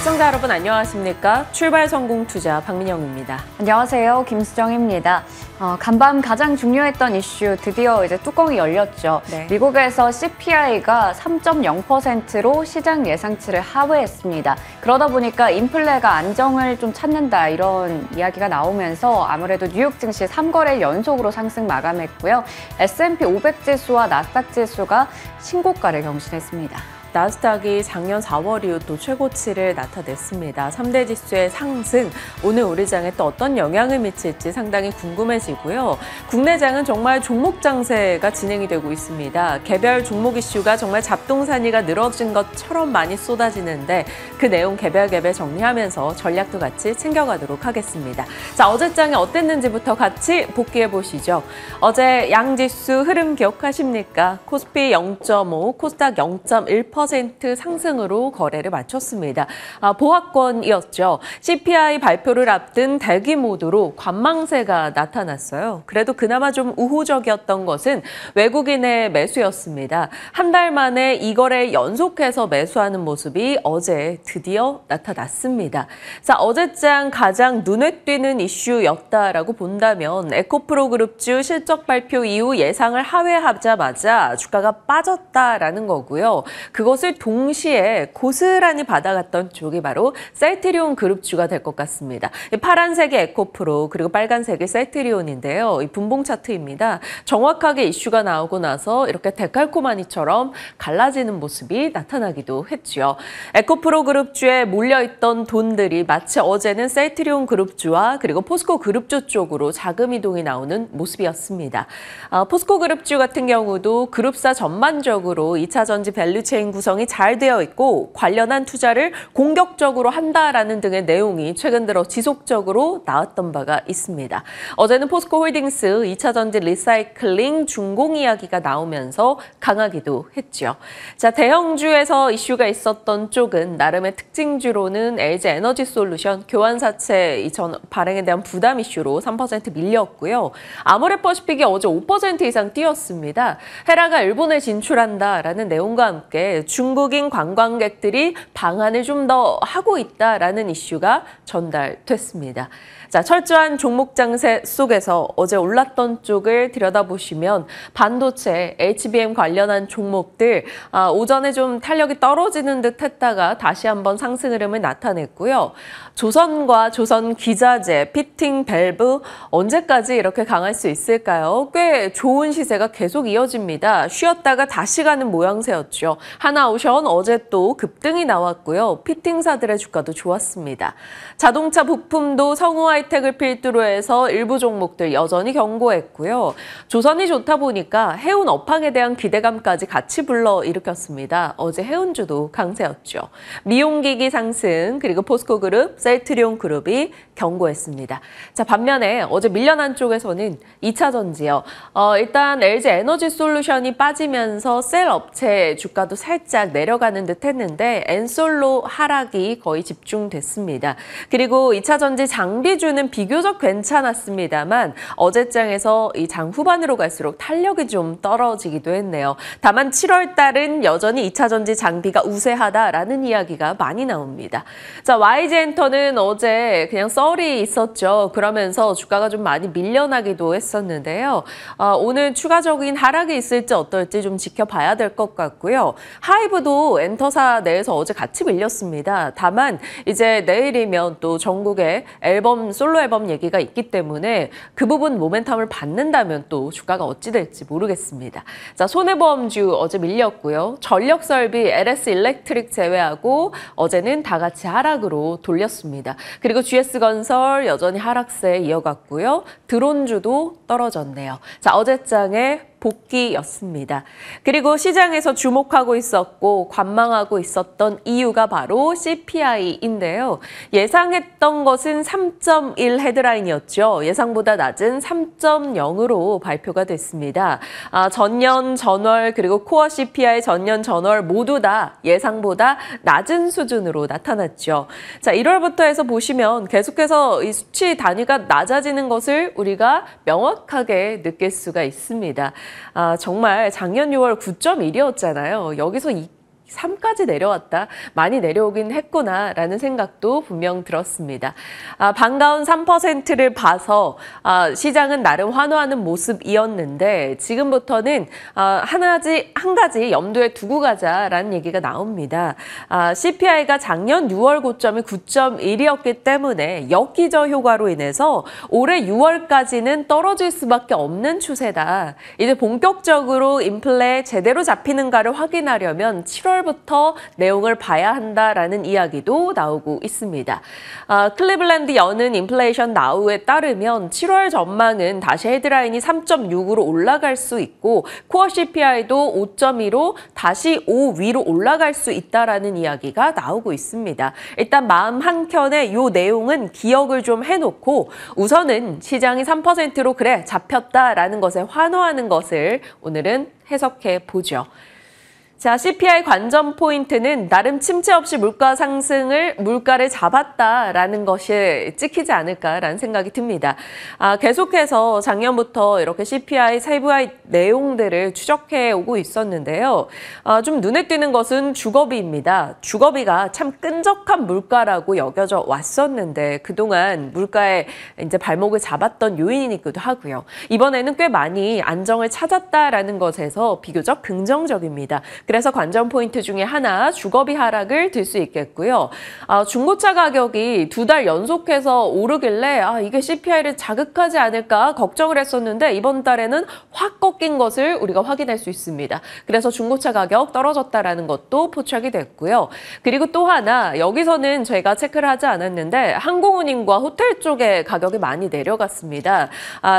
시청자 여러분 안녕하십니까? 출발 성공 투자 박민영입니다. 안녕하세요. 김수정입니다. 간밤 가장 중요했던 이슈 드디어 이제 뚜껑이 열렸죠. 네. 미국에서 CPI가 3.0%로 시장 예상치를 하회했습니다. 그러다 보니까 인플레가 안정을 좀 찾는다 이런 이야기가 나오면서 아무래도 뉴욕 증시 3거래 연속으로 상승 마감했고요. S&P 500 지수와 나스닥 지수가 신고가를 경신했습니다. 나스닥이 작년 4월 이후 또 최고치를 나타냈습니다. 3대 지수의 상승, 오늘 우리 장에 또 어떤 영향을 미칠지 상당히 궁금해지고요. 국내장은 정말 종목 장세가 진행이 되고 있습니다. 개별 종목 이슈가 정말 잡동사니가 늘어진 것처럼 많이 쏟아지는데 그 내용 개별 정리하면서 전략도 같이 챙겨가도록 하겠습니다. 자, 어제 장이 어땠는지부터 같이 복귀해 보시죠. 어제 양지수 흐름 기억하십니까? 코스피 0.5, 코스닥 0.1% 상승으로 거래를 마쳤습니다. 보합권이었죠. CPI 발표를 앞둔 대기 모드로 관망세가 나타났어요. 그래도 그나마 좀 우호적이었던 것은 외국인의 매수였습니다. 한 달 만에 이 거래 연속해서 매수하는 모습이 어제 드디어 나타났습니다. 자, 어제장 가장 눈에 띄는 이슈였다라고 본다면 에코프로 그룹주 실적 발표 이후 예상을 하회하자마자 주가가 빠졌다라는 거고요. 그것을 동시에 고스란히 받아갔던 쪽이 바로 셀트리온 그룹주가 될 것 같습니다. 파란색이 에코프로 그리고 빨간색이 셀트리온인데요. 이 분봉 차트입니다. 정확하게 이슈가 나오고 나서 이렇게 데칼코마니처럼 갈라지는 모습이 나타나기도 했죠. 에코프로 그룹주에 몰려있던 돈들이 마치 어제는 셀트리온 그룹주와 그리고 포스코 그룹주 쪽으로 자금 이동이 나오는 모습이었습니다. 포스코 그룹주 같은 경우도 그룹사 전반적으로 2차 전지 밸류체인 구성이 잘 되어 있고 관련한 투자를 공격적으로 한다라는 등의 내용이 최근 들어 지속적으로 나왔던 바가 있습니다. 어제는 포스코 홀딩스 2차 전지 리사이클링 준공 이야기가 나오면서 강하기도 했죠. 자, 대형주에서 이슈가 있었던 쪽은 나름의 특징주로는 LG 에너지 솔루션 교환사채 전 발행에 대한 부담 이슈로 3% 밀렸고요. 아모레퍼시픽이 어제 5% 이상 뛰었습니다. 헤라가 일본에 진출한다라는 내용과 함께 중국인 관광객들이 방한을 좀 더 하고 있다라는 이슈가 전달됐습니다. 자, 철저한 종목 장세 속에서 어제 올랐던 쪽을 들여다보시면 반도체, HBM 관련한 종목들 오전에 좀 탄력이 떨어지는 듯 했다가 다시 한번 상승 흐름을 나타냈고요. 조선과 조선 기자재, 피팅, 밸브 언제까지 이렇게 강할 수 있을까요? 꽤 좋은 시세가 계속 이어집니다. 쉬었다가 다시 가는 모양새였죠. 하나오션 어제 또 급등이 나왔고요. 피팅사들의 주가도 좋았습니다. 자동차 부품도 성우 하이텍을 필두로 해서 일부 종목들 여전히 견고했고요. 조선이 좋다 보니까 해운 업황에 대한 기대감까지 같이 불러일으켰습니다. 어제 해운주도 강세였죠. 미용기기 상승, 그리고 포스코그룹, 셀트리온 그룹이 견고했습니다. 자, 반면에 어제 밀려난 쪽에서는 2차 전지요. 일단 LG 에너지 솔루션이 빠지면서 셀 업체 주가도 살짝 내려가는 듯 했는데 엔솔로 하락이 거의 집중됐습니다. 그리고 2차 전지 장비주는 비교적 괜찮았습니다만 어제장에서 이 장 후반으로 갈수록 탄력이 좀 떨어지기도 했네요. 다만 7월 달은 여전히 2차 전지 장비가 우세하다라는 이야기가 많이 나옵니다. 자, YG엔터는 어제 그냥 썰이 있었죠. 그러면서 주가가 좀 많이 밀려나기도 했었는데요. 오늘 추가적인 하락이 있을지 어떨지 좀 지켜봐야 될 것 같고요. 하이브도 엔터사 내에서 어제 같이 밀렸습니다. 다만 이제 내일이면 또 전국에 솔로 앨범 얘기가 있기 때문에 그 부분 모멘텀을 받는다면 또 주가가 어찌 될지 모르겠습니다. 자, 손해보험주 어제 밀렸고요. 전력설비 LS 일렉트릭 제외하고 어제는 다 같이 하락으로 돌렸습니다. 그리고 GS건설 여전히 하락세 이어갔고요. 드론주도 떨어졌네요. 자, 어제장에 복귀였습니다. 그리고 시장에서 주목하고 있었고 관망하고 있었던 이유가 바로 CPI인데요. 예상했던 것은 3.1 헤드라인이었죠. 예상보다 낮은 3.0으로 발표가 됐습니다. 전년 전월 그리고 코어 CPI 전년 전월 모두 다 예상보다 낮은 수준으로 나타났죠. 자, 1월부터 해서 보시면 계속해서 이 수치 단위가 낮아지는 것을 우리가 명확하게 느낄 수가 있습니다. 정말 작년 6월 9.1이었잖아요. 여기서 3까지 내려왔다. 많이 내려오긴 했구나라는 생각도 분명 들었습니다. 반가운 3%를 봐서 시장은 나름 환호하는 모습이었는데 지금부터는 한 가지 염두에 두고 가자라는 얘기가 나옵니다. CPI가 작년 6월 고점이 9.1이었기 때문에 역기저 효과로 인해서 올해 6월까지는 떨어질 수밖에 없는 추세다. 이제 본격적으로 인플레 제대로 잡히는가를 확인하려면 7월부터 내용을 봐야 한다라는 이야기도 나오고 있습니다. 클리블랜드 여는 인플레이션 나우에 따르면 7월 전망은 다시 헤드라인이 3.6으로 올라갈 수 있고 코어 CPI도 5.2로 다시 5 위로 올라갈 수 있다라는 이야기가 나오고 있습니다. 일단 마음 한켠에 이 내용은 기억을 좀 해놓고 우선은 시장이 3%로 그래 잡혔다라는 것에 환호하는 것을 오늘은 해석해 보죠. 자, CPI 관전 포인트는 나름 침체 없이 물가를 잡았다라는 것이 찍히지 않을까라는 생각이 듭니다. 계속해서 작년부터 이렇게 CPI 세부의 내용들을 추적해 오고 있었는데요. 좀 눈에 띄는 것은 주거비입니다. 주거비가 참 끈적한 물가라고 여겨져 왔었는데 그동안 물가에 이제 발목을 잡았던 요인이기도 하고요. 이번에는 꽤 많이 안정을 찾았다라는 것에서 비교적 긍정적입니다. 그래서 관전 포인트 중에 하나 주거비 하락을 들 수 있겠고요. 중고차 가격이 2달 연속해서 오르길래 이게 CPI를 자극하지 않을까 걱정을 했었는데 이번 달에는 확 꺾인 것을 우리가 확인할 수 있습니다. 그래서 중고차 가격 떨어졌다라는 것도 포착이 됐고요. 그리고 또 하나 여기서는 제가 체크를 하지 않았는데 항공운임과 호텔 쪽의 가격이 많이 내려갔습니다.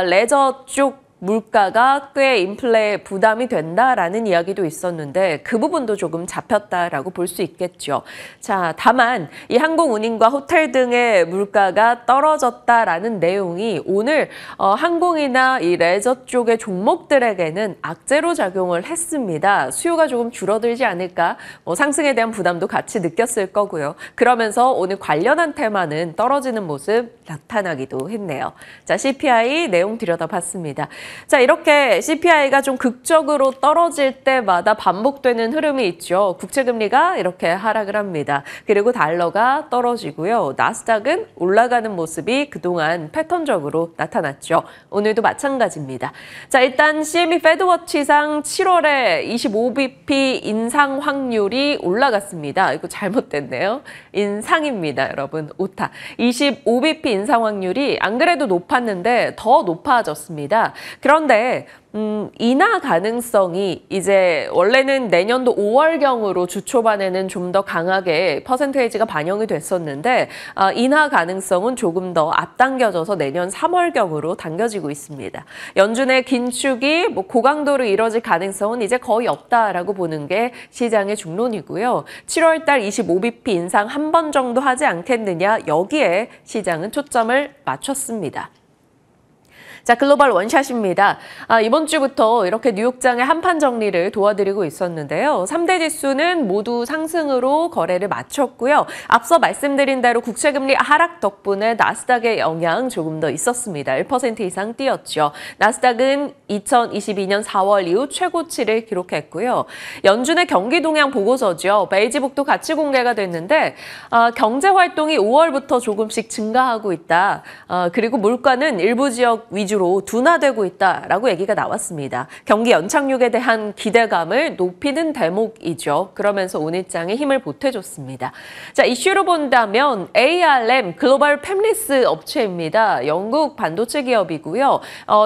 레저 쪽 물가가 꽤 인플레에 부담이 된다라는 이야기도 있었는데 그 부분도 조금 잡혔다라고 볼 수 있겠죠. 자, 다만 이 항공운임과 호텔 등의 물가가 떨어졌다라는 내용이 오늘 항공이나 이 레저 쪽의 종목들에게는 악재로 작용을 했습니다. 수요가 조금 줄어들지 않을까? 상승에 대한 부담도 같이 느꼈을 거고요. 그러면서 오늘 관련한 테마는 떨어지는 모습 나타나기도 했네요. 자, CPI 내용 들여다봤습니다. 자, 이렇게 CPI가 좀 극적으로 떨어질 때마다 반복되는 흐름이 있죠. 국채금리가 이렇게 하락을 합니다. 그리고 달러가 떨어지고요. 나스닥은 올라가는 모습이 그동안 패턴적으로 나타났죠. 오늘도 마찬가지입니다. 자, 일단 CME 페드워치상 7월에 25bp 인상 확률이 올라갔습니다. 이거 잘못됐네요. 인상입니다, 여러분. 오타. 25bp 인상 확률이 안 그래도 높았는데 더 높아졌습니다. 그런데 인하 가능성이 이제 원래는 내년도 5월경으로 주 초반에는 좀 더 강하게 퍼센테이지가 반영이 됐었는데 인하 가능성은 조금 더 앞당겨져서 내년 3월경으로 당겨지고 있습니다. 연준의 긴축이 고강도로 이뤄질 가능성은 이제 거의 없다라고 보는 게 시장의 중론이고요. 7월 달 25bp 인상 한 번 정도 하지 않겠느냐 여기에 시장은 초점을 맞췄습니다. 자, 글로벌 원샷입니다. 이번 주부터 이렇게 뉴욕장의 한판 정리를 도와드리고 있었는데요. 3대 지수는 모두 상승으로 거래를 마쳤고요. 앞서 말씀드린 대로 국채금리 하락 덕분에 나스닥의 영향 조금 더 있었습니다. 1% 이상 뛰었죠. 나스닥은 2022년 4월 이후 최고치를 기록했고요. 연준의 경기 동향 보고서죠. 베이지북도 같이 공개가 됐는데 경제 활동이 5월부터 조금씩 증가하고 있다. 그리고 물가는 일부 지역 위주로 둔화되고 있다라고 얘기가 나왔습니다. 경기 연착륙에 대한 기대감을 높이는 대목이죠. 그러면서 오늘장에 힘을 보태줬습니다. 자, 이슈로 본다면 ARM 글로벌 팹리스 업체입니다. 영국 반도체 기업이고요.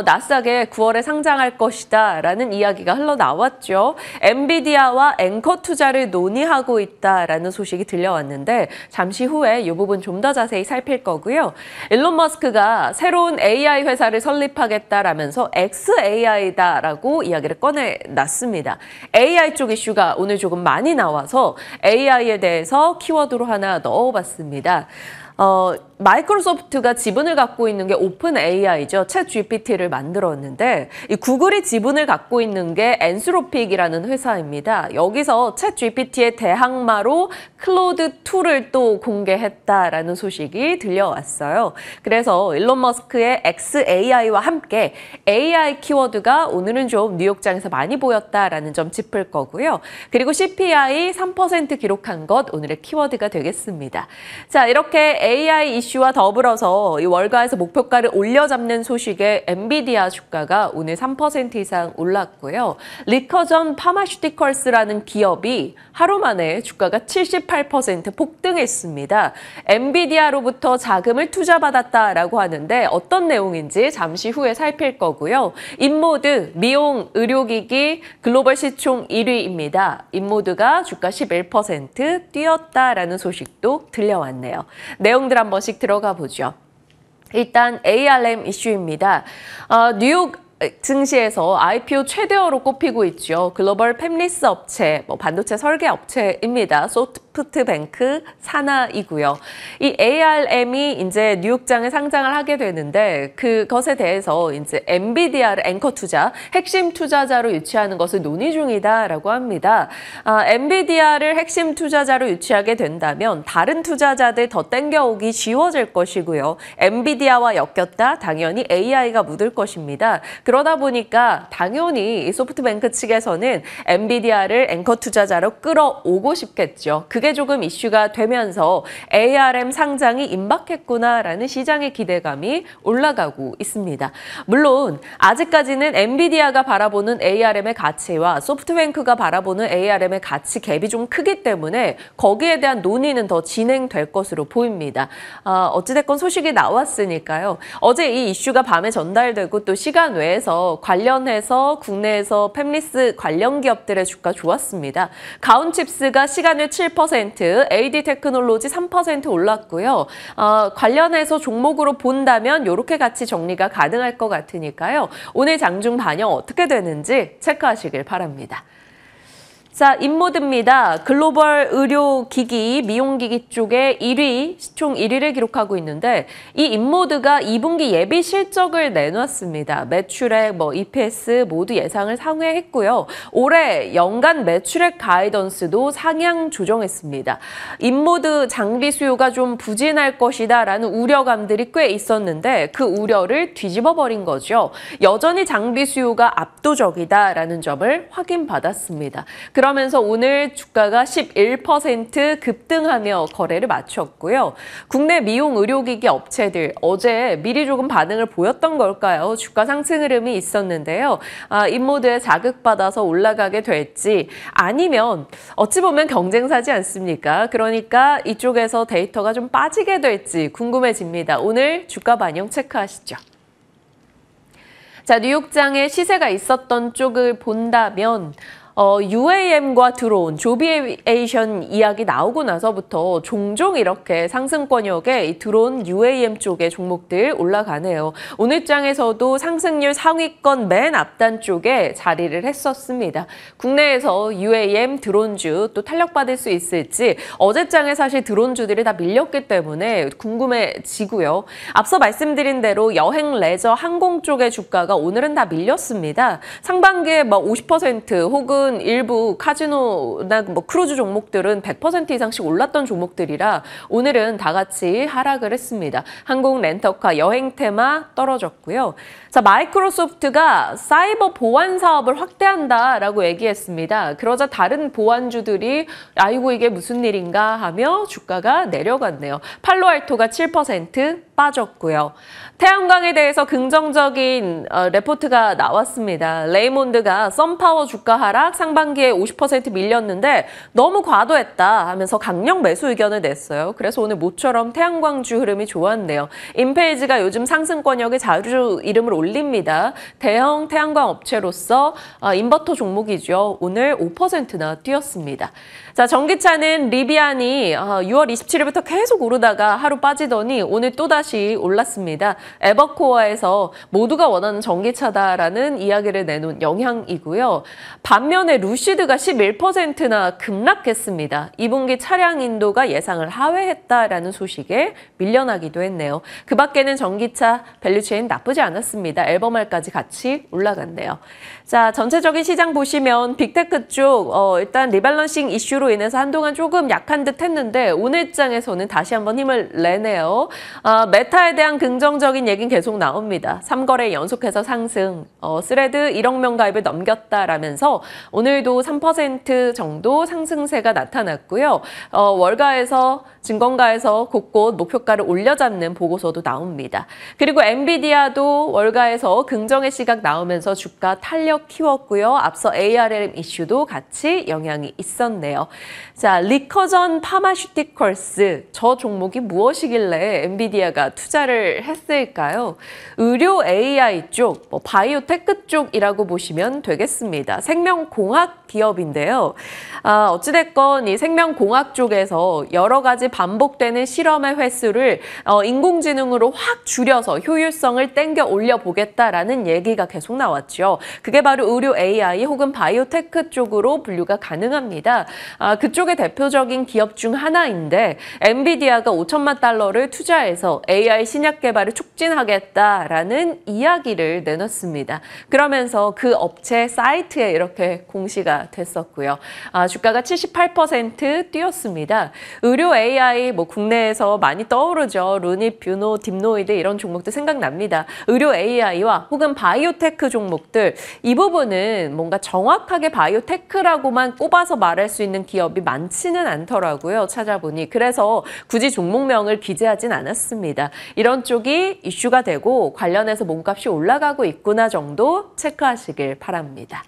나스닥에 9월에 상장할 것이다라는 이야기가 흘러나왔죠. 엔비디아와 앵커 투자를 논의하고 있다라는 소식이 들려왔는데 잠시 후에 이 부분 좀 더 자세히 살필 거고요. 일론 머스크가 새로운 AI 회사를 설립하겠다라면서 XAI다라고 이야기를 꺼내놨습니다. AI 쪽 이슈가 오늘 조금 많이 나와서 AI에 대해서 키워드로 하나 넣어봤습니다. 마이크로소프트가 지분을 갖고 있는 게 오픈 AI죠. 챗 GPT를 만들었는데 이 구글이 지분을 갖고 있는 게 엔스로픽이라는 회사입니다. 여기서 챗 GPT의 대항마로 클로드 2를 또 공개했다라는 소식이 들려왔어요. 그래서 일론 머스크의 XAI와 함께 AI 키워드가 오늘은 좀 뉴욕장에서 많이 보였다라는 점 짚을 거고요. 그리고 CPI 3% 기록한 것 오늘의 키워드가 되겠습니다. 자, 이렇게 AI 이슈와 더불어서 이 월가에서 목표가를 올려잡는 소식에 엔비디아 주가가 오늘 3% 이상 올랐고요. 리커전 파마슈티컬스라는 기업이 하루 만에 주가가 78% 폭등했습니다. 엔비디아로부터 자금을 투자받았다라고 하는데 어떤 내용인지 잠시 후에 살필 거고요. 인모드, 미용, 의료기기 글로벌 시총 1위입니다. 인모드가 주가 11% 뛰었다라는 소식도 들려왔네요. 내용들 한 번씩 들어가 보죠. 일단 ARM 이슈입니다. 뉴욕 증시에서 IPO 최대어로 꼽히고 있죠. 글로벌 팹리스 업체, 반도체 설계 업체입니다. 소프트뱅크 산하이고요. 이 ARM이 이제 뉴욕장에 상장을 하게 되는데 그것에 대해서 이제 엔비디아를 앵커 투자, 핵심 투자자로 유치하는 것을 논의 중이다라고 합니다. 엔비디아를 핵심 투자자로 유치하게 된다면 다른 투자자들 더 땡겨오기 쉬워질 것이고요. 엔비디아와 엮였다 당연히 AI가 묻을 것입니다. 그러다 보니까 당연히 이 소프트뱅크 측에서는 엔비디아를 앵커 투자자로 끌어오고 싶겠죠. 그게 조금 이슈가 되면서 ARM 상장이 임박했구나라는 시장의 기대감이 올라가고 있습니다. 물론 아직까지는 엔비디아가 바라보는 ARM의 가치와 소프트뱅크가 바라보는 ARM의 가치 갭이 좀 크기 때문에 거기에 대한 논의는 더 진행될 것으로 보입니다. 어찌됐건 소식이 나왔으니까요. 어제 이 이슈가 밤에 전달되고 또 시간 외에 관련해서 국내에서 팹리스 관련 기업들의 주가 좋았습니다. 가온칩스가 시간 외 7%, AD 테크놀로지 3% 올랐고요. 관련해서 종목으로 본다면 이렇게 같이 정리가 가능할 것 같으니까요. 오늘 장중 반영 어떻게 되는지 체크하시길 바랍니다. 자, 인모드입니다. 글로벌 의료기기, 미용기기 쪽에 1위, 시총 1위를 기록하고 있는데 이 인모드가 2분기 예비 실적을 내놨습니다. 매출액, EPS 모두 예상을 상회했고요. 올해 연간 매출액 가이던스도 상향 조정했습니다. 인모드 장비 수요가 좀 부진할 것이다라는 우려감들이 꽤 있었는데 그 우려를 뒤집어버린 거죠. 여전히 장비 수요가 압도적이다라는 점을 확인받았습니다. 그러면서 오늘 주가가 11% 급등하며 거래를 마쳤고요. 국내 미용 의료기기 업체들 어제 미리 조금 반응을 보였던 걸까요? 주가 상승 흐름이 있었는데요. 인모드에 자극받아서 올라가게 될지 아니면 어찌 보면 경쟁사지 않습니까? 그러니까 이쪽에서 데이터가 좀 빠지게 될지 궁금해집니다. 오늘 주가 반영 체크하시죠. 자, 뉴욕장에 시세가 있었던 쪽을 본다면 UAM과 드론, 조비에이션 이야기 나오고 나서부터 종종 이렇게 상승권역에 이 드론 UAM 쪽의 종목들 올라가네요. 오늘 장에서도 상승률 상위권 맨 앞단 쪽에 자리를 했었습니다. 국내에서 UAM 드론주 또 탄력받을 수 있을지 어제 장에 사실 드론주들이 다 밀렸기 때문에 궁금해지고요. 앞서 말씀드린 대로 여행, 레저, 항공 쪽의 주가가 오늘은 다 밀렸습니다. 상반기에 50% 혹은 일부 카지노나 크루즈 종목들은 100% 이상씩 올랐던 종목들이라 오늘은 다 같이 하락을 했습니다. 항공 렌터카, 여행 테마 떨어졌고요. 자, 마이크로소프트가 사이버 보안 사업을 확대한다라고 얘기했습니다. 그러자 다른 보안주들이 아이고 이게 무슨 일인가 하며 주가가 내려갔네요. 팔로알토가 7% 빠졌고요. 태양광에 대해서 긍정적인 레포트가 나왔습니다. 레이몬드가 썬파워 주가 하락, 상반기에 50% 밀렸는데 너무 과도했다 하면서 강력 매수 의견을 냈어요. 그래서 오늘 모처럼 태양광주 흐름이 좋았네요. 인페이지가 요즘 상승권역에 자주 이름을 올립니다. 대형 태양광 업체로서 인버터 종목이죠. 오늘 5%나 뛰었습니다. 자, 전기차는 리비안이 6월 27일부터 계속 오르다가 하루 빠지더니 오늘 또다시 올랐습니다. 에버코어에서 모두가 원하는 전기차다라는 이야기를 내놓은 영향이고요. 반면에 반면에 루시드가 11%나 급락했습니다. 2분기 차량 인도가 예상을 하회했다라는 소식에 밀려나기도 했네요. 그 밖에는 전기차 밸류체인 나쁘지 않았습니다. 앨범알까지 같이 올라갔네요. 자, 전체적인 시장 보시면 빅테크 쪽 일단 리밸런싱 이슈로 인해서 한동안 조금 약한 듯 했는데 오늘 장에서는 다시 한번 힘을 내네요. 메타에 대한 긍정적인 얘기는 계속 나옵니다. 3거래 연속해서 상승, 스레드 1억 명 가입을 넘겼다라면서 오늘도 3% 정도 상승세가 나타났고요. 월가에서 증권가에서 곳곳 목표가를 올려잡는 보고서도 나옵니다. 그리고 엔비디아도 월가에서 긍정의 시각 나오면서 주가 탄력 키웠고요. 앞서 ARM 이슈도 같이 영향이 있었네요. 자, 리커전 파마슈티컬스, 저 종목이 무엇이길래 엔비디아가 투자를 했을까요? 의료 AI 쪽, 바이오테크 쪽이라고 보시면 되겠습니다. 생명공학 기업인데요. 어찌됐건 이 생명공학 쪽에서 여러 가지 반복되는 실험의 횟수를 인공지능으로 확 줄여서 효율성을 땡겨 올려보겠다라는 얘기가 계속 나왔죠. 그게 바로 의료 AI 혹은 바이오테크 쪽으로 분류가 가능합니다. 그쪽의 대표적인 기업 중 하나인데 엔비디아가 5천만 달러를 투자해서 AI 신약 개발을 촉진하겠다라는 이야기를 내놨습니다. 그러면서 그 업체 사이트에 이렇게 공시가 됐었고요. 주가가 78% 뛰었습니다. 의료 AI 국내에서 많이 떠오르죠. 루닛, 뷰노, 딥노이드 이런 종목도 생각납니다. 의료 AI와 혹은 바이오테크 종목들, 이 부분은 뭔가 정확하게 바이오테크라고만 꼽아서 말할 수 있는 기업이 많지는 않더라고요. 찾아보니. 그래서 굳이 종목명을 기재하진 않았습니다. 이런 쪽이 이슈가 되고 관련해서 몸값이 올라가고 있구나 정도 체크하시길 바랍니다.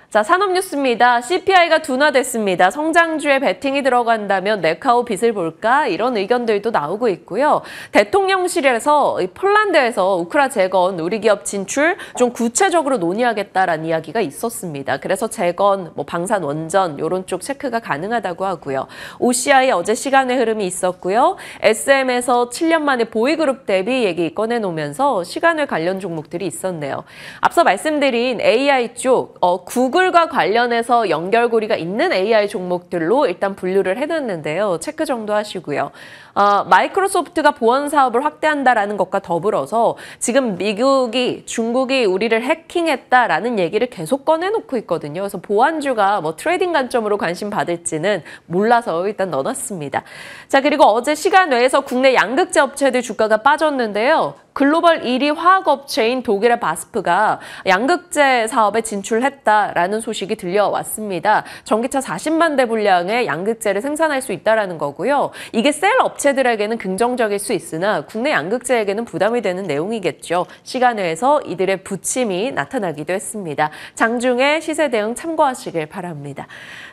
자, 산업뉴스입니다. CPI가 둔화됐습니다. 성장주에 베팅이 들어간다면 네카오 빚을 볼까? 이런 의견들도 나오고 있고요. 대통령실에서 폴란드에서 우크라 재건, 우리 기업 진출 좀 구체적으로 논의하겠다라는 이야기가 있었습니다. 그래서 재건, 방산 원전 이런 쪽 체크가 가능하다고 하고요. OCI 어제 시간의 흐름이 있었고요. SM에서 7년 만에 보이그룹 대비 얘기 꺼내놓으면서 시간을 관련 종목들이 있었네요. 앞서 말씀드린 AI 쪽 구글과 관련해서 연결고리가 있는 AI 종목들로 일단 분류를 해놨는데요. 체크 정도 하시고요. 마이크로소프트가 보안 사업을 확대한다라는 것과 더불어서 지금 미국이, 중국이 우리를 해킹했다라는 얘기를 계속 꺼내놓고 있거든요. 그래서 보안주가 트레이딩 관점으로 관심 받을지는 몰라서 일단 넣어놨습니다. 자, 그리고 어제 시간 외에서 국내 양극재 업체들 주가가 빠졌는데요. 글로벌 1위 화학업체인 독일의 바스프가 양극재 사업에 진출했다라는 소식이 들려왔습니다. 전기차 40만 대 분량의 양극재를 생산할 수 있다는 거고요. 이게 셀 업체들에게는 긍정적일 수 있으나 국내 양극재에게는 부담이 되는 내용이겠죠. 시간외에서 이들의 부침이 나타나기도 했습니다. 장중에 시세 대응 참고하시길 바랍니다.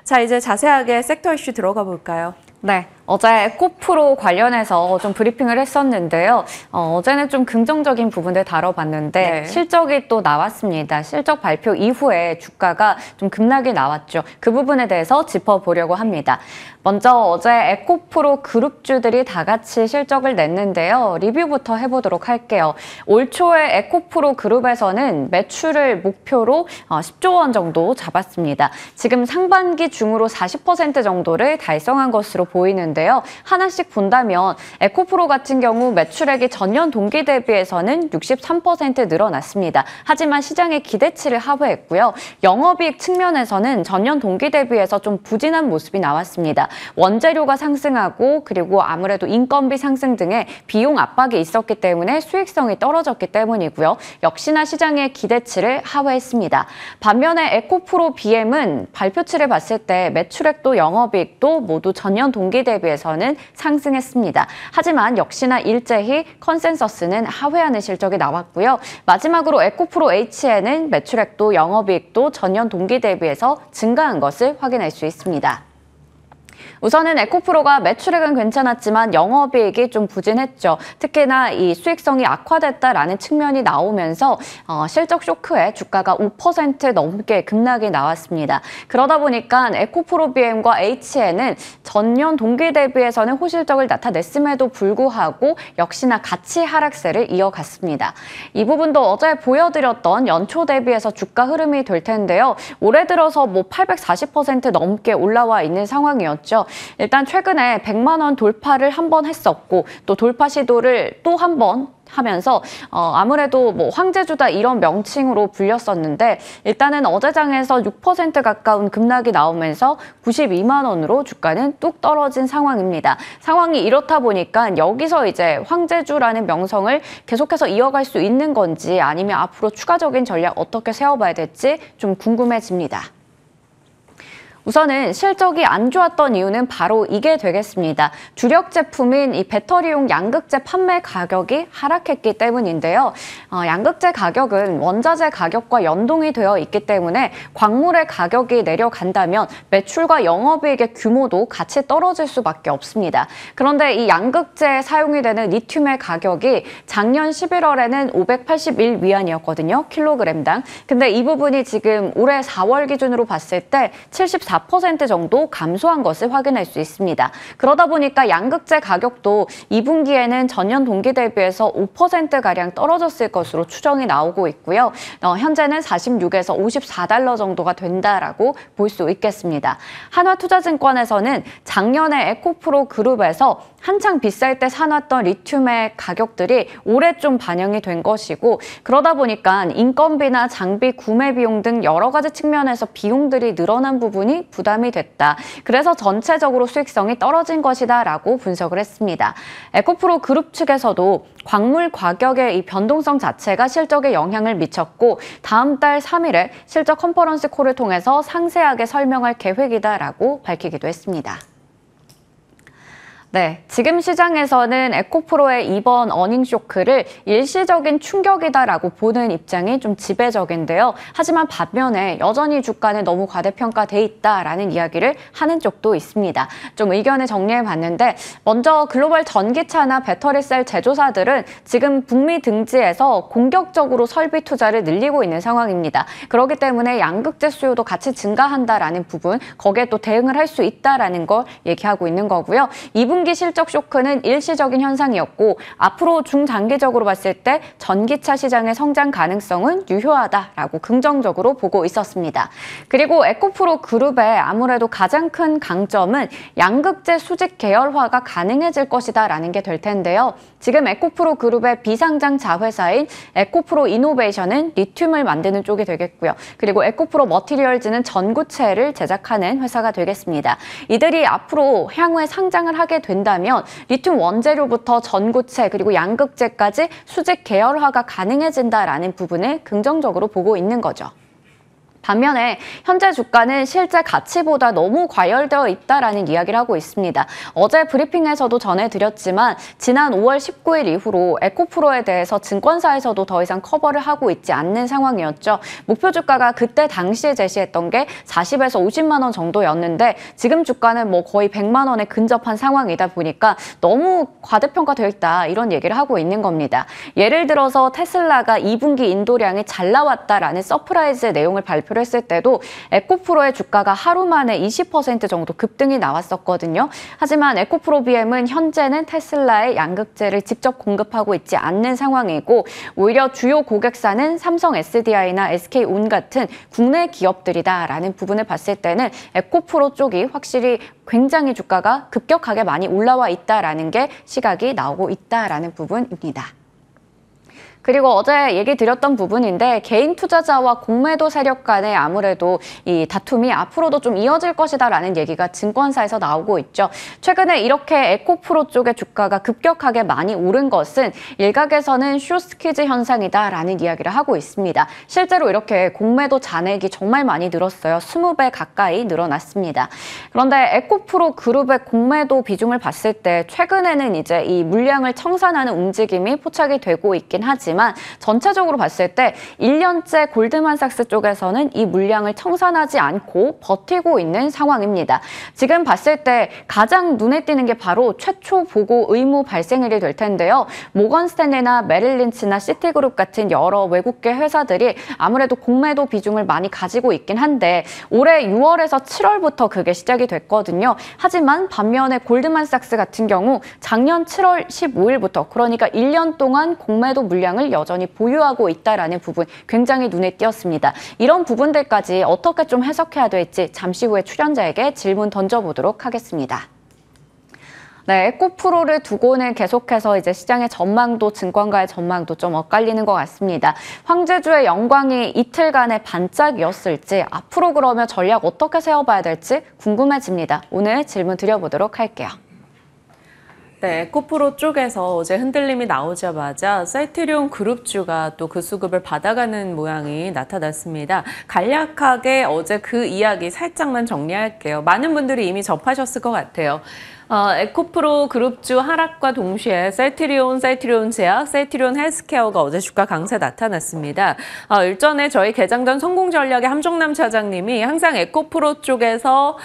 자, 이제 자세하게 섹터 이슈 들어가 볼까요? 네. 어제 에코프로 관련해서 좀 브리핑을 했었는데요. 어제는 좀 긍정적인 부분들 다뤄봤는데 네. 실적이 또 나왔습니다. 실적 발표 이후에 주가가 좀 급락이 나왔죠. 그 부분에 대해서 짚어보려고 합니다. 먼저 어제 에코프로 그룹주들이 다 같이 실적을 냈는데요. 리뷰부터 해보도록 할게요. 올 초에 에코프로 그룹에서는 매출을 목표로 10조 원 정도 잡았습니다. 지금 상반기 중으로 40% 정도를 달성한 것으로 보이는데요. 하나씩 본다면 에코프로 같은 경우 매출액이 전년 동기 대비해서는 63% 늘어났습니다. 하지만 시장의 기대치를 하회했고요. 영업이익 측면에서는 전년 동기 대비해서 좀 부진한 모습이 나왔습니다. 원재료가 상승하고 그리고 아무래도 인건비 상승 등의 비용 압박이 있었기 때문에 수익성이 떨어졌기 때문이고요. 역시나 시장의 기대치를 하회했습니다. 반면에 에코프로 BM은 발표치를 봤을 때 매출액도 영업이익도 모두 전년 동기 대비해서는 상승했습니다. 하지만 역시나 일제히 컨센서스는 하회하는 실적이 나왔고요. 마지막으로 에코프로 H에는 매출액도 영업이익도 전년 동기 대비해서 증가한 것을 확인할 수 있습니다. 우선은 에코프로가 매출액은 괜찮았지만 영업이익이 좀 부진했죠. 특히나 이 수익성이 악화됐다라는 측면이 나오면서 실적 쇼크에 주가가 5% 넘게 급락이 나왔습니다. 그러다 보니까 에코프로 BM과 HN은 전년 동기 대비해서는 호실적을 나타냈음에도 불구하고 역시나 같이 하락세를 이어갔습니다. 이 부분도 어제 보여드렸던 연초 대비해서 주가 흐름이 될 텐데요. 올해 들어서 840% 넘게 올라와 있는 상황이었죠. 일단 최근에 100만 원 돌파를 한 번 했었고 또 돌파 시도를 또 한 번 하면서 아무래도 황제주다 이런 명칭으로 불렸었는데 일단은 어제장에서 6% 가까운 급락이 나오면서 92만 원으로 주가는 뚝 떨어진 상황입니다. 상황이 이렇다 보니까 여기서 이제 황제주라는 명성을 계속해서 이어갈 수 있는 건지 아니면 앞으로 추가적인 전략 어떻게 세워봐야 될지 좀 궁금해집니다. 우선은 실적이 안 좋았던 이유는 바로 이게 되겠습니다. 주력 제품인 이 배터리용 양극재 판매 가격이 하락했기 때문인데요. 양극재 가격은 원자재 가격과 연동이 되어 있기 때문에 광물의 가격이 내려간다면 매출과 영업이익의 규모도 같이 떨어질 수밖에 없습니다. 그런데 이 양극재에 사용이 되는 리튬의 가격이 작년 11월에는 581위안이었거든요. 킬로그램당. 근데 이 부분이 지금 올해 4월 기준으로 봤을 때 4% 정도 감소한 것을 확인할 수 있습니다. 그러다 보니까 양극재 가격도 2분기에는 전년 동기 대비해서 5%가량 떨어졌을 것으로 추정이 나오고 있고요. 현재는 46에서 54달러 정도가 된다라고 볼 수 있겠습니다. 한화투자증권에서는 작년에 에코프로 그룹에서 한창 비쌀 때 사놨던 리튬의 가격들이 올해 좀 반영이 된 것이고 그러다 보니까 인건비나 장비 구매 비용 등 여러 가지 측면에서 비용들이 늘어난 부분이 부담이 됐다. 그래서 전체적으로 수익성이 떨어진 것이다라고 분석을 했습니다. 에코프로 그룹 측에서도 광물 가격의 이 변동성 자체가 실적에 영향을 미쳤고 다음 달 3일에 실적 컨퍼런스 콜을 통해서 상세하게 설명할 계획이다라고 밝히기도 했습니다. 네, 지금 시장에서는 에코프로의 이번 어닝 쇼크를 일시적인 충격이다라고 보는 입장이 좀 지배적인데요. 하지만 반면에 여전히 주가는 너무 과대평가돼 있다라는 이야기를 하는 쪽도 있습니다. 좀 의견을 정리해봤는데 먼저 글로벌 전기차나 배터리셀 제조사들은 지금 북미 등지에서 공격적으로 설비 투자를 늘리고 있는 상황입니다. 그렇기 때문에 양극재 수요도 같이 증가한다라는 부분, 거기에 또 대응을 할 수 있다라는 걸 얘기하고 있는 거고요. 2분기 실적 쇼크는 일시적인 현상이었고 앞으로 중장기적으로 봤을 때 전기차 시장의 성장 가능성은 유효하다라고 긍정적으로 보고 있었습니다. 그리고 에코프로 그룹의 아무래도 가장 큰 강점은 양극재 수직 계열화가 가능해질 것이다라는 게 될 텐데요. 지금 에코프로 그룹의 비상장 자회사인 에코프로 이노베이션은 리튬을 만드는 쪽이 되겠고요. 그리고 에코프로 머티리얼즈는 전구체를 제작하는 회사가 되겠습니다. 이들이 앞으로 향후에 상장을 하게 된다면 리튬 원재료부터 전구체 그리고 양극재까지 수직 계열화가 가능해진다라는 부분을 긍정적으로 보고 있는 거죠. 반면에 현재 주가는 실제 가치보다 너무 과열되어 있다라는 이야기를 하고 있습니다. 어제 브리핑에서도 전해드렸지만 지난 5월 19일 이후로 에코프로에 대해서 증권사에서도 더 이상 커버를 하고 있지 않는 상황이었죠. 목표 주가가 그때 당시에 제시했던 게 40에서 50만 원 정도였는데 지금 주가는 거의 100만 원에 근접한 상황이다 보니까 너무 과대평가되어 있다 이런 얘기를 하고 있는 겁니다. 예를 들어서 테슬라가 2분기 인도량이 잘 나왔다라는 서프라이즈 내용을 발표를 했을 때도 에코프로의 주가가 하루 만에 20% 정도 급등이 나왔었거든요. 하지만 에코프로 BM은 현재는 테슬라의 양극재를 직접 공급하고 있지 않는 상황이고 오히려 주요 고객사는 삼성 SDI나 SK온 같은 국내 기업들이다라는 부분을 봤을 때는 에코프로 쪽이 확실히 굉장히 주가가 급격하게 많이 올라와 있다라는 게 시각이 나오고 있다라는 부분입니다. 그리고 어제 얘기 드렸던 부분인데 개인 투자자와 공매도 세력 간의 아무래도 이 다툼이 앞으로도 좀 이어질 것이다라는 얘기가 증권사에서 나오고 있죠. 최근에 이렇게 에코프로 쪽의 주가가 급격하게 많이 오른 것은 일각에서는 숏스퀴즈 현상이다라는 이야기를 하고 있습니다. 실제로 이렇게 공매도 잔액이 정말 많이 늘었어요. 20배 가까이 늘어났습니다. 그런데 에코프로 그룹의 공매도 비중을 봤을 때 최근에는 이제 이 물량을 청산하는 움직임이 포착이 되고 있긴 하지만 하지만 전체적으로 봤을 때 1년째 골드만삭스 쪽에서는 이 물량을 청산하지 않고 버티고 있는 상황입니다. 지금 봤을 때 가장 눈에 띄는 게 바로 최초 보고 의무 발생일이 될 텐데요. 모건 스탠리나 메릴 린치나 시티그룹 같은 여러 외국계 회사들이 아무래도 공매도 비중을 많이 가지고 있긴 한데 올해 6월에서 7월부터 그게 시작이 됐거든요. 하지만 반면에 골드만삭스 같은 경우 작년 7월 15일부터 그러니까 1년 동안 공매도 물량을 여전히 보유하고 있다라는 부분 굉장히 눈에 띄었습니다. 이런 부분들까지 어떻게 좀 해석해야 될지 잠시 후에 출연자에게 질문 던져보도록 하겠습니다. 네, 에코프로를 두고는 계속해서 이제 시장의 전망도, 증권가의 전망도 좀 엇갈리는 것 같습니다. 황제주의 영광이 이틀간의 반짝이었을지 앞으로 그러면 전략 어떻게 세워봐야 될지 궁금해집니다. 오늘 질문 드려보도록 할게요. 네, 에코프로 쪽에서 어제 흔들림이 나오자마자 셀트리온 그룹주가 또 그 수급을 받아가는 모양이 나타났습니다. 간략하게 어제 그 이야기 살짝만 정리할게요. 많은 분들이 이미 접하셨을 것 같아요. 에코프로 그룹주 하락과 동시에 셀트리온 제약, 셀트리온 헬스케어가 어제 주가 강세 나타났습니다. 일전에 저희 개장 전 성공 전략의 함종남 차장님이 항상 에코프로 쪽에서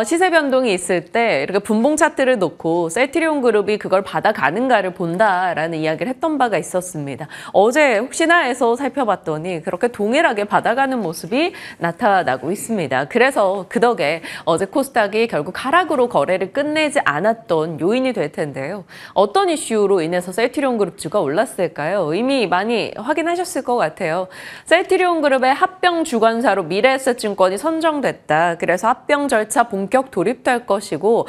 시세 변동이 있을 때 이렇게 분봉 차트를 놓고 셀트리온 그룹이 그걸 받아가는가를 본다라는 이야기를 했던 바가 있었습니다. 어제 혹시나 해서 살펴봤더니 그렇게 동일하게 받아가는 모습이 나타나고 있습니다. 그래서 그 덕에 어제 코스닥이 결국 하락으로 거래를 끝내지 않았던 요인이 될 텐데요. 어떤 이슈로 인해서 셀트리온 그룹주가 올랐을까요? 이미 많이 확인하셨을 것 같아요. 셀트리온 그룹의 합병 주관사로 미래에셋증권이 선정됐다. 그래서 합병 절차 본격 돌입될 것이고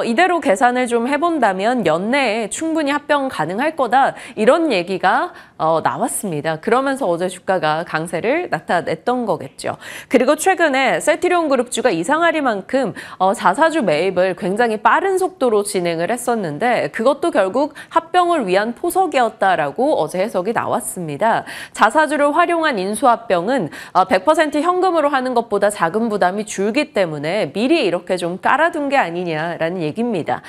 이대로 계산을 좀 해본다면 연내에 충분히 합병 가능할 거다 이런 얘기가 나왔습니다. 그러면서 어제 주가가 강세를 나타냈던 거겠죠. 그리고 최근에 셀트리온 그룹주가 이상하리만큼 자사주 매입을 굉장히 빠른 속도로 진행을 했었는데 그것도 결국 합병을 위한 포석이었다라고 어제 해석이 나왔습니다. 자사주를 활용한 인수합병은 100% 현금으로 하는 것보다 자금 부담이 줄기 때문에 미리 이렇게 좀 깔아둔 게 아니냐라는 얘기입니다.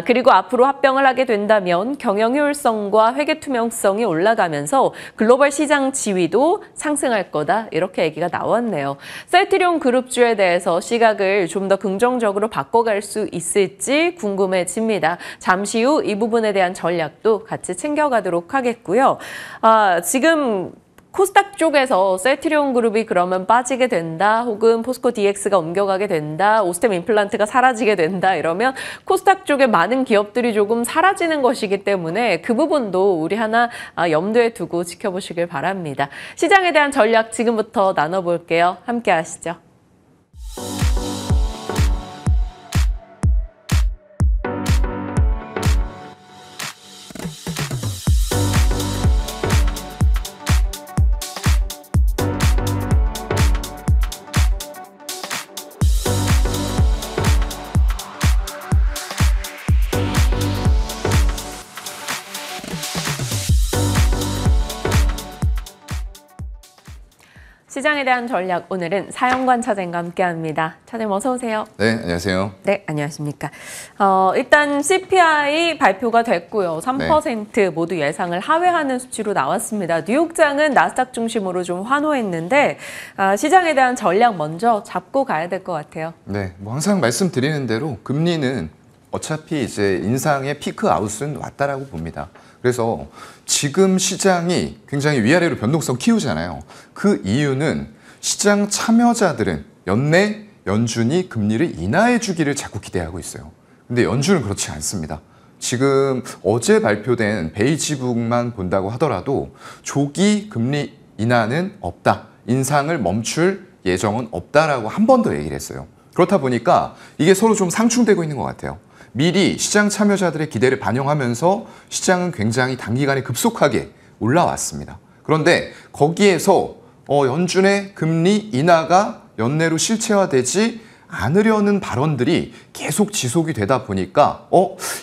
그리고 앞으로 합병을 하게 된다면 경영 효율성과 회계 투명성이 올라가면서 글로벌 시장 지위도 상승할 거다 이렇게 얘기가 나왔네요. 셀트리온 그룹주에 대해서 시각을 좀 더 긍정적으로 바꿔갈 수 있을지 궁금해집니다. 잠시 후 이 부분에 대한 전략도 같이 챙겨가도록 하겠고요. 지금 코스닥 쪽에서 셀트리온 그룹이 그러면 빠지게 된다, 혹은 포스코 DX가 옮겨가게 된다, 오스템 임플란트가 사라지게 된다 이러면 코스닥 쪽에 많은 기업들이 조금 사라지는 것이기 때문에 그 부분도 우리 하나 염두에 두고 지켜보시길 바랍니다. 시장에 대한 전략 지금부터 나눠볼게요. 함께 하시죠. 시장에 대한 전략, 오늘은 사영관 차장과 함께합니다. 차장님 어서 오세요. 네, 안녕하세요. 네, 안녕하십니까. 일단 CPI 발표가 됐고요. 3% 모두 예상을 하회하는 수치로 나왔습니다. 뉴욕장은 나스닥 중심으로 좀 환호했는데 시장에 대한 전략 먼저 잡고 가야 될 것 같아요. 네, 항상 말씀드리는 대로 금리는 어차피 이제 인상의 피크 아웃은 왔다라고 봅니다. 그래서 지금 시장이 굉장히 위아래로 변동성 키우잖아요. 그 이유는 시장 참여자들은 연내 연준이 금리를 인하해 주기를 자꾸 기대하고 있어요. 근데 연준은 그렇지 않습니다. 지금 어제 발표된 베이지북만 본다고 하더라도 조기 금리 인하는 없다. 인상을 멈출 예정은 없다라고 한 번 더 얘기를 했어요. 그렇다 보니까 이게 서로 좀 상충되고 있는 것 같아요. 미리 시장 참여자들의 기대를 반영하면서 시장은 굉장히 단기간에 급속하게 올라왔습니다. 그런데 거기에서 연준의 금리 인하가 연내로 실체화되지 않으려는 발언들이 계속 지속이 되다 보니까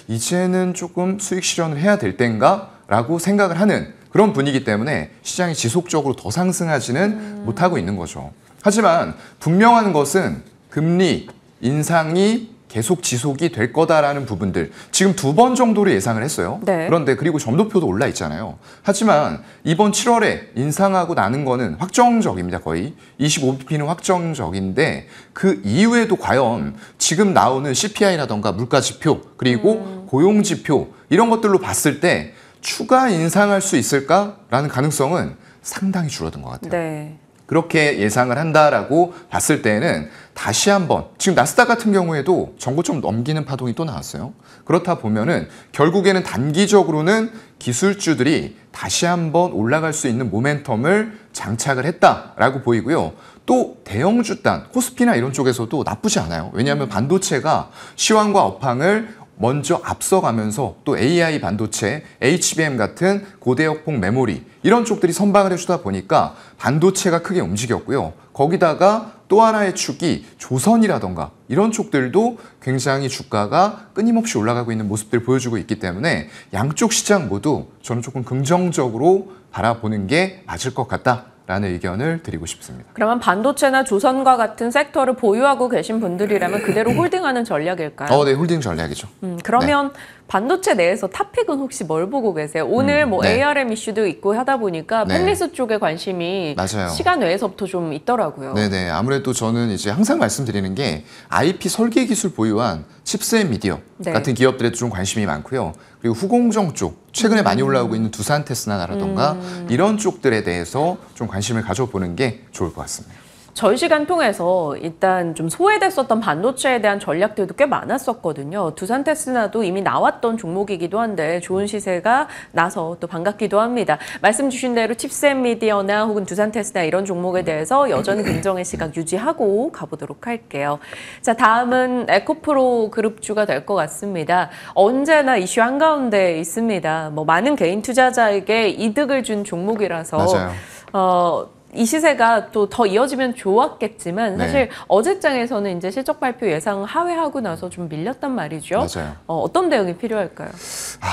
이제는 조금 수익 실현을 해야 될 땐가? 라고 생각을 하는 그런 분위기 때문에 시장이 지속적으로 더 상승하지는 못하고 있는 거죠. 하지만 분명한 것은 금리 인상이 계속 지속이 될 거다라는 부분들 지금 2번 정도를 예상을 했어요. 네. 그런데 그리고 점도표도 올라 있잖아요. 하지만 이번 7월에 인상하고 나는 거는 확정적입니다. 거의 25bp는 확정적인데 그 이후에도 과연 지금 나오는 CPI라던가 물가지표 그리고 고용지표 이런 것들로 봤을 때 추가 인상할 수 있을까라는 가능성은 상당히 줄어든 것 같아요. 네. 그렇게 예상을 한다라고 봤을 때는 다시 한번 지금 나스닥 같은 경우에도 전고점 넘기는 파동이 또 나왔어요. 그렇다 보면은 결국에는 단기적으로는 기술주들이 다시 한번 올라갈 수 있는 모멘텀을 장착을 했다라고 보이고요. 또 대형주 단 코스피나 이런 쪽에서도 나쁘지 않아요. 왜냐하면 반도체가 시황과 업황을 먼저 앞서가면서 또 AI 반도체, HBM 같은 고대역폭 메모리 이런 쪽들이 선방을 해주다 보니까 반도체가 크게 움직였고요. 거기다가 또 하나의 축이 조선이라던가 이런 쪽들도 굉장히 주가가 끊임없이 올라가고 있는 모습들을 보여주고 있기 때문에 양쪽 시장 모두 저는 조금 긍정적으로 바라보는 게 맞을 것 같다. 라는 의견을 드리고 싶습니다. 그러면 반도체나 조선과 같은 섹터를 보유하고 계신 분들이라면 그대로 홀딩하는 전략일까요? 네, 홀딩 전략이죠. 그러면 네. 반도체 내에서 탑픽은 혹시 뭘 보고 계세요? 오늘 뭐 네. ARM 이슈도 있고 하다 보니까 네. 펜리스 쪽에 관심이 맞아요. 시간 외에서부터 좀 있더라고요. 네네. 아무래도 저는 이제 항상 말씀드리는 게 IP 설계 기술 보유한 칩셋 미디어 네. 같은 기업들에도 좀 관심이 많고요. 그리고 후공정 쪽 최근에 많이 올라오고 있는 두산 테스나라던가 이런 쪽들에 대해서 좀 관심을 가져보는 게 좋을 것 같습니다. 저희 시간 통해서 일단 좀 소외됐었던 반도체에 대한 전략들도 꽤 많았었거든요. 두산 테스나도 이미 나왔던 종목이기도 한데 좋은 시세가 나서 또 반갑기도 합니다. 말씀 주신 대로 칩셋 미디어나 혹은 두산 테스나 이런 종목에 대해서 여전히 긍정의 시각 유지하고 가보도록 할게요. 자, 다음은 에코프로 그룹주가 될 것 같습니다. 언제나 이슈 한가운데 있습니다. 뭐 많은 개인 투자자에게 이득을 준 종목이라서 맞아요. 이 시세가 또 더 이어지면 좋았겠지만 사실 네. 어제장에서는 이제 실적 발표 예상 하회하고 나서 좀 밀렸단 말이죠. 맞아요. 어떤 대응이 필요할까요?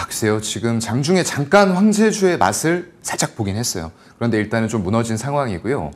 글쎄요. 지금 장중에 잠깐 황제주의 맛을 살짝 보긴 했어요. 그런데 일단은 좀 무너진 상황이고요.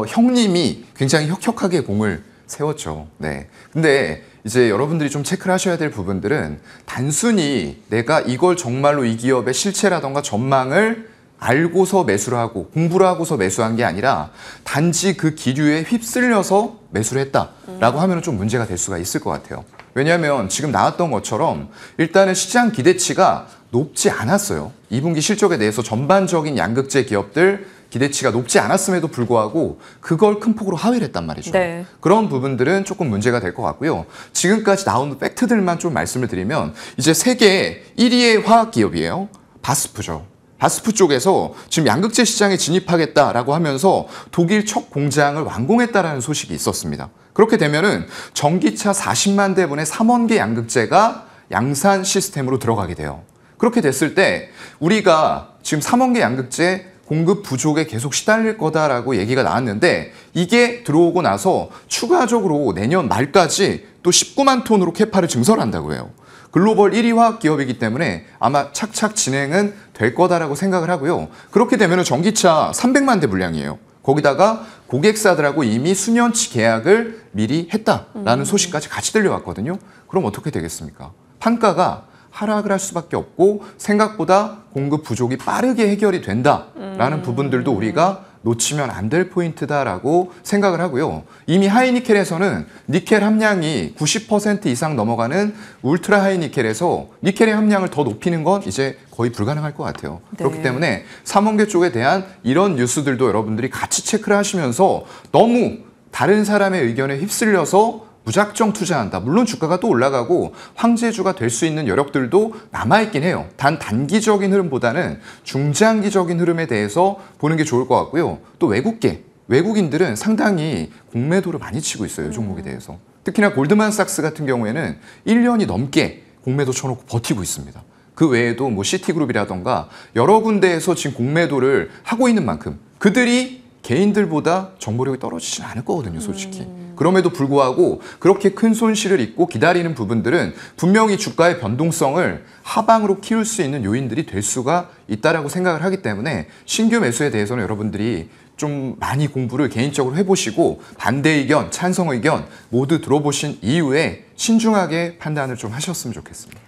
형님이 굉장히 혁혁하게 공을 세웠죠. 네. 근데 이제 여러분들이 좀 체크를 하셔야 될 부분들은 단순히 내가 이걸 정말로 이 기업의 실체라던가 전망을 알고서 매수를 하고 공부를 하고서 매수한 게 아니라 단지 그 기류에 휩쓸려서 매수를 했다라고 하면 좀 문제가 될 수가 있을 것 같아요. 왜냐하면 지금 나왔던 것처럼 일단은 시장 기대치가 높지 않았어요. 2분기 실적에 대해서 전반적인 양극재 기업들 기대치가 높지 않았음에도 불구하고 그걸 큰 폭으로 하회를 했단 말이죠. 네. 그런 부분들은 조금 문제가 될 것 같고요. 지금까지 나온 팩트들만 좀 말씀을 드리면 이제 세계 1위의 화학 기업이에요. 바스프죠. 바스프 쪽에서 지금 양극재 시장에 진입하겠다라고 하면서 독일 첫 공장을 완공했다라는 소식이 있었습니다. 그렇게 되면은 전기차 40만 대분의 3원계 양극재가 양산 시스템으로 들어가게 돼요. 그렇게 됐을 때 우리가 지금 3원계 양극재 공급 부족에 계속 시달릴 거다라고 얘기가 나왔는데 이게 들어오고 나서 추가적으로 내년 말까지 또 19만 톤으로 캐파를 증설한다고 해요. 글로벌 1위 화학 기업이기 때문에 아마 착착 진행은 될 거다라고 생각을 하고요. 그렇게 되면 전기차 300만 대 물량이에요. 거기다가 고객사들하고 이미 수년치 계약을 미리 했다라는 소식까지 같이 들려왔거든요. 그럼 어떻게 되겠습니까? 판가가 하락을 할 수밖에 없고 생각보다 공급 부족이 빠르게 해결이 된다라는 부분들도 우리가 놓치면 안 될 포인트다라고 생각을 하고요. 이미 하이니켈에서는 니켈 함량이 90% 이상 넘어가는 울트라 하이니켈에서 니켈의 함량을 더 높이는 건 이제 거의 불가능할 것 같아요. 네. 그렇기 때문에 삼원계 쪽에 대한 이런 뉴스들도 여러분들이 같이 체크를 하시면서 너무 다른 사람의 의견에 휩쓸려서 무작정 투자한다. 물론 주가가 또 올라가고 황제주가 될 수 있는 여력들도 남아있긴 해요. 단 단기적인 흐름보다는 중장기적인 흐름에 대해서 보는 게 좋을 것 같고요. 또 외국인들은 상당히 공매도를 많이 치고 있어요. 이 종목에 대해서. 특히나 골드만삭스 같은 경우에는 1년이 넘게 공매도 쳐놓고 버티고 있습니다. 그 외에도 뭐 시티그룹이라던가 여러 군데에서 지금 공매도를 하고 있는 만큼 그들이 개인들보다 정보력이 떨어지진 않을 거거든요, 솔직히. 그럼에도 불구하고 그렇게 큰 손실을 입고 기다리는 부분들은 분명히 주가의 변동성을 하방으로 키울 수 있는 요인들이 될 수가 있다라고 생각을 하기 때문에 신규 매수에 대해서는 여러분들이 좀 많이 공부를 개인적으로 해보시고 반대 의견, 찬성 의견 모두 들어보신 이후에 신중하게 판단을 좀 하셨으면 좋겠습니다.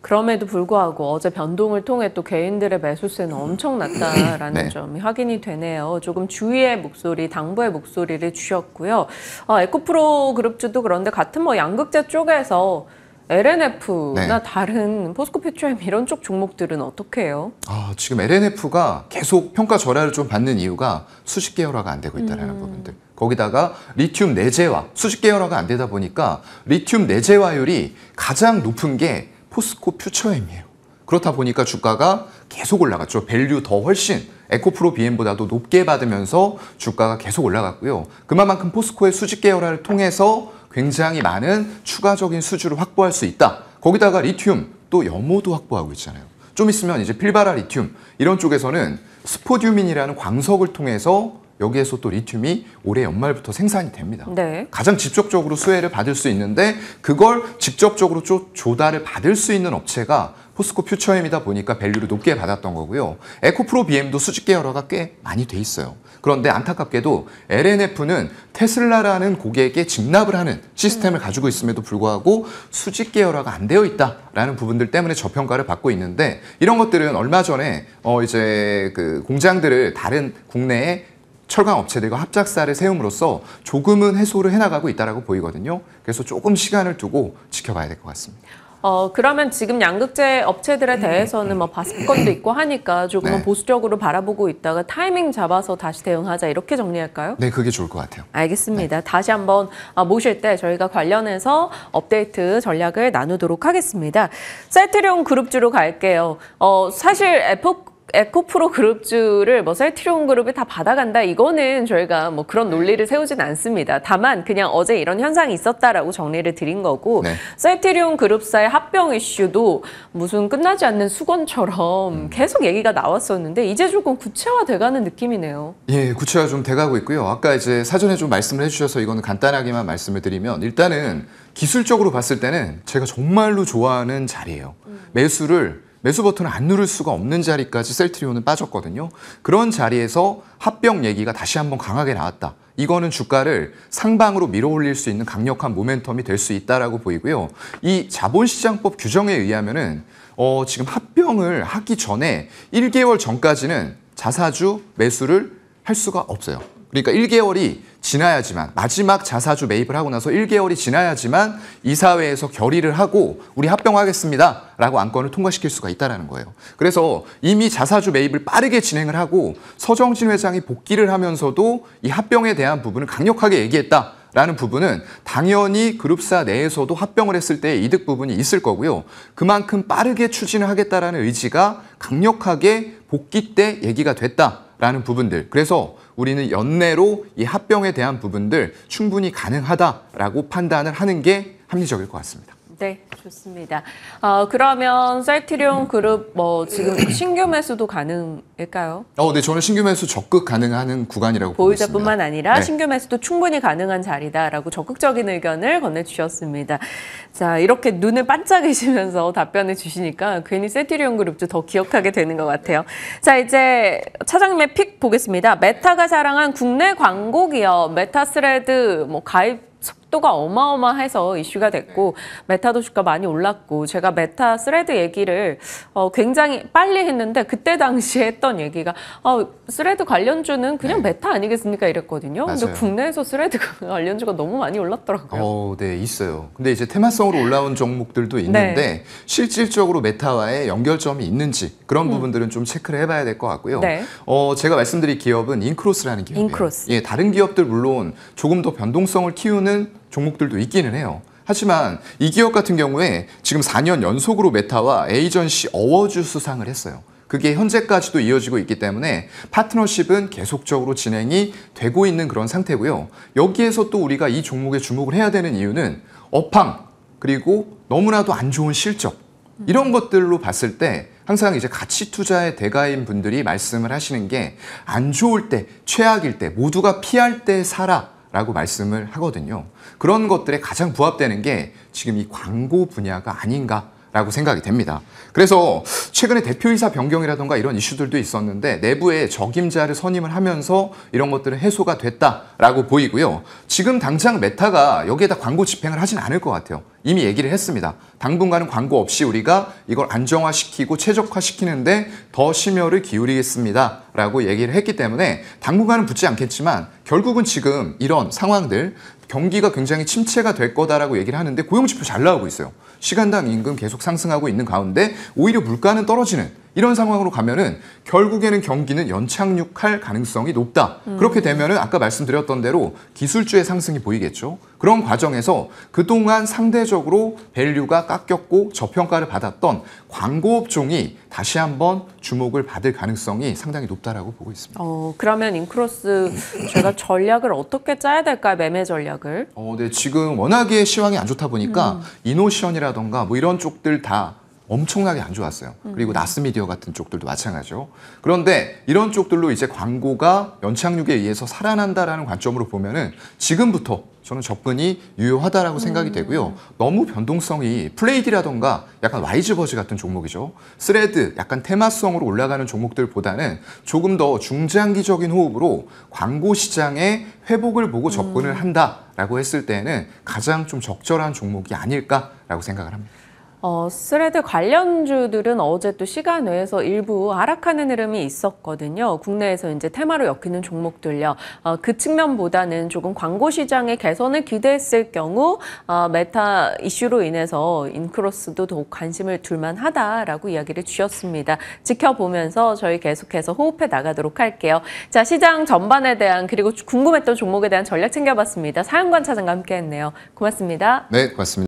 그럼에도 불구하고 어제 변동을 통해 또 개인들의 매수세는 엄청 났다라는 네. 점이 확인이 되네요. 조금 주의의 목소리, 당부의 목소리를 주셨고요. 에코프로 그룹주도 그런데 같은 뭐 양극재 쪽에서 LNF나 네. 다른 포스코 퓨처엠 이런 쪽 종목들은 어떻게 해요? 지금 LNF가 계속 평가 절하를 좀 받는 이유가 수직 계열화가 안 되고 있다는 부분들. 거기다가 리튬 내재화, 수직 계열화가 안 되다 보니까 리튬 내재화율이 가장 높은 게 포스코 퓨처엠이에요. 그렇다 보니까 주가가 계속 올라갔죠. 밸류 더 훨씬 에코프로 BM보다도 높게 받으면서 주가가 계속 올라갔고요. 그만큼 포스코의 수직 계열화를 통해서 굉장히 많은 추가적인 수주를 확보할 수 있다. 거기다가 리튬 또 염호도 확보하고 있잖아요. 좀 있으면 이제 필바라 리튬 이런 쪽에서는 스포듐인이라는 광석을 통해서 여기에서 또 리튬이 올해 연말부터 생산이 됩니다. 네. 가장 직접적으로 수혜를 받을 수 있는데 그걸 직접적으로 조달을 받을 수 있는 업체가 포스코 퓨처엠이다 보니까 밸류를 높게 받았던 거고요. 에코프로 BM도 수직 계열화가 꽤 많이 돼 있어요. 그런데 안타깝게도 LNF는 테슬라라는 고객에게 직납을 하는 시스템을 가지고 있음에도 불구하고 수직 계열화가 안 되어 있다라는 부분들 때문에 저평가를 받고 있는데 이런 것들은 얼마 전에 이제 그 공장들을 다른 국내에 철강 업체들과 합작사를 세움으로써 조금은 해소를 해나가고 있다고 보이거든요. 그래서 조금 시간을 두고 지켜봐야 될 것 같습니다. 그러면 지금 양극재 업체들에 대해서는 뭐 바스권도 있고 하니까 조금은 네. 보수적으로 바라보고 있다가 타이밍 잡아서 다시 대응하자 이렇게 정리할까요? 네, 그게 좋을 것 같아요. 알겠습니다. 다시 한번 모실 때 저희가 관련해서 업데이트 전략을 나누도록 하겠습니다. 셀트리온 그룹주로 갈게요. 사실 에코프로 그룹주를 뭐 셀트리온 그룹이 다 받아간다 이거는 저희가 뭐 그런 논리를 세우진 않습니다. 다만 그냥 어제 이런 현상이 있었다라고 정리를 드린 거고 네. 셀트리온 그룹사의 합병 이슈도 무슨 끝나지 않는 수건처럼 계속 얘기가 나왔었는데 이제 조금 구체화돼가는 느낌이네요. 예, 구체화 좀 돼가고 있고요. 아까 이제 사전에 좀 말씀을 해주셔서 이거는 간단하게만 말씀을 드리면 일단은 기술적으로 봤을 때는 제가 정말로 좋아하는 자리예요. 매수 버튼을 안 누를 수가 없는 자리까지 셀트리온은 빠졌거든요. 그런 자리에서 합병 얘기가 다시 한번 강하게 나왔다. 이거는 주가를 상방으로 밀어 올릴 수 있는 강력한 모멘텀이 될 수 있다라고 보이고요. 이 자본시장법 규정에 의하면은 지금 합병을 하기 전에 1개월 전까지는 자사주 매수를 할 수가 없어요. 그러니까 1개월이 지나야지만 마지막 자사주 매입을 하고 나서 1개월이 지나야지만 이사회에서 결의를 하고 우리 합병하겠습니다 라고 안건을 통과시킬 수가 있다는 거예요. 그래서 이미 자사주 매입을 빠르게 진행을 하고 서정진 회장이 복귀를 하면서도 이 합병에 대한 부분을 강력하게 얘기했다. 라는 부분은 당연히 그룹사 내에서도 합병을 했을 때 이득 부분이 있을 거고요. 그만큼 빠르게 추진을 하겠다라는 의지가 강력하게 복귀 때 얘기가 됐다라는 부분들. 그래서 우리는 연내로 이 합병에 대한 부분들 충분히 가능하다라고 판단을 하는 게 합리적일 것 같습니다. 네, 좋습니다. 그러면 셀트리온 그룹 지금 신규 매수도 가능일까요? 네, 저는 신규 매수 적극 가능한 구간이라고 보고 있습니다. 보유자뿐만 아니라 네. 신규 매수도 충분히 가능한 자리다라고 적극적인 의견을 건네주셨습니다. 자, 이렇게 눈을 반짝이시면서 답변을 주시니까 괜히 셀트리온 그룹도 더 기억하게 되는 것 같아요. 자, 이제 차장님의 픽 보겠습니다. 메타가 자랑한 국내 광고 기업 메타스레드 가입 속도가 어마어마해서 이슈가 됐고 메타도 주가 많이 올랐고 제가 메타 스레드 얘기를 굉장히 빨리 했는데 그때 당시에 했던 얘기가 스레드 관련주는 그냥 메타 아니겠습니까 이랬거든요. 맞아요. 근데 국내에서 스레드 관련주가 너무 많이 올랐더라고요. 네, 있어요. 근데 이제 테마성으로 올라온 종목들도 있는데 네. 실질적으로 메타와의 연결점이 있는지 그런 부분들은 좀 체크를 해봐야 될 것 같고요. 네. 제가 말씀드릴 기업은 인크로스라는 기업이에요. 인크로스. 예, 다른 기업들 물론 조금 더 변동성을 키우는 종목들도 있기는 해요. 하지만 이 기업 같은 경우에 지금 4년 연속으로 메타와 에이전시 어워즈 수상을 했어요. 그게 현재까지도 이어지고 있기 때문에 파트너십은 계속적으로 진행이 되고 있는 그런 상태고요. 여기에서 또 우리가 이 종목에 주목을 해야 되는 이유는 업황 그리고 너무나도 안 좋은 실적 이런 것들로 봤을 때 항상 이제 가치 투자의 대가인 분들이 말씀을 하시는 게 안 좋을 때, 최악일 때 모두가 피할 때 사라. 라고 말씀을 하거든요. 그런 것들에 가장 부합되는 게 지금 이 광고 분야가 아닌가 라고 생각이 됩니다. 그래서 최근에 대표이사 변경이라던가 이런 이슈들도 있었는데 내부에 적임자를 선임을 하면서 이런 것들은 해소가 됐다라고 보이고요. 지금 당장 메타가 여기에다 광고 집행을 하진 않을 것 같아요. 이미 얘기를 했습니다. 당분간은 광고 없이 우리가 이걸 안정화시키고 최적화시키는데 더 심혈을 기울이겠습니다. 라고 얘기를 했기 때문에 당분간은 붙지 않겠지만 결국은 지금 이런 상황들 경기가 굉장히 침체가 될 거다라고 얘기를 하는데 고용지표 잘 나오고 있어요. 시간당 임금 계속 상승하고 있는 가운데 오히려 물가는 떨어지는 이런 상황으로 가면은 결국에는 경기는 연착륙할 가능성이 높다. 그렇게 되면은 아까 말씀드렸던 대로 기술주의 상승이 보이겠죠. 그런 과정에서 그동안 상대적으로 밸류가 깎였고 저평가를 받았던 광고 업종이 다시 한번 주목을 받을 가능성이 상당히 높다라고 보고 있습니다. 그러면 인크로스 저희가 전략을 어떻게 짜야 될까요? 매매 전략을? 네, 지금 워낙에 시황이 안 좋다 보니까 이노션이라던가 뭐 이런 쪽들 다 엄청나게 안 좋았어요. 그리고 나스미디어 같은 쪽들도 마찬가지죠. 그런데 이런 쪽들로 이제 광고가 연착륙에 의해서 살아난다라는 관점으로 보면은 지금부터 저는 접근이 유효하다라고 생각이 되고요. 너무 변동성이 플레이디라던가 약간 와이즈버즈 같은 종목이죠. 스레드 약간 테마성으로 올라가는 종목들보다는 조금 더 중장기적인 호흡으로 광고 시장의 회복을 보고 접근을 한다라고 했을 때는 가장 좀 적절한 종목이 아닐까라고 생각을 합니다. 스레드 관련주들은 어제 또 시간 외에서 일부 하락하는 흐름이 있었거든요. 국내에서 이제 테마로 엮이는 종목들요. 그 측면보다는 조금 광고 시장의 개선을 기대했을 경우 메타 이슈로 인해서 인크로스도 더욱 관심을 둘만 하다라고 이야기를 주셨습니다. 지켜보면서 저희 계속해서 호흡해 나가도록 할게요. 자, 시장 전반에 대한 그리고 궁금했던 종목에 대한 전략 챙겨봤습니다. 사연관 차장과 함께했네요. 고맙습니다. 네, 고맙습니다.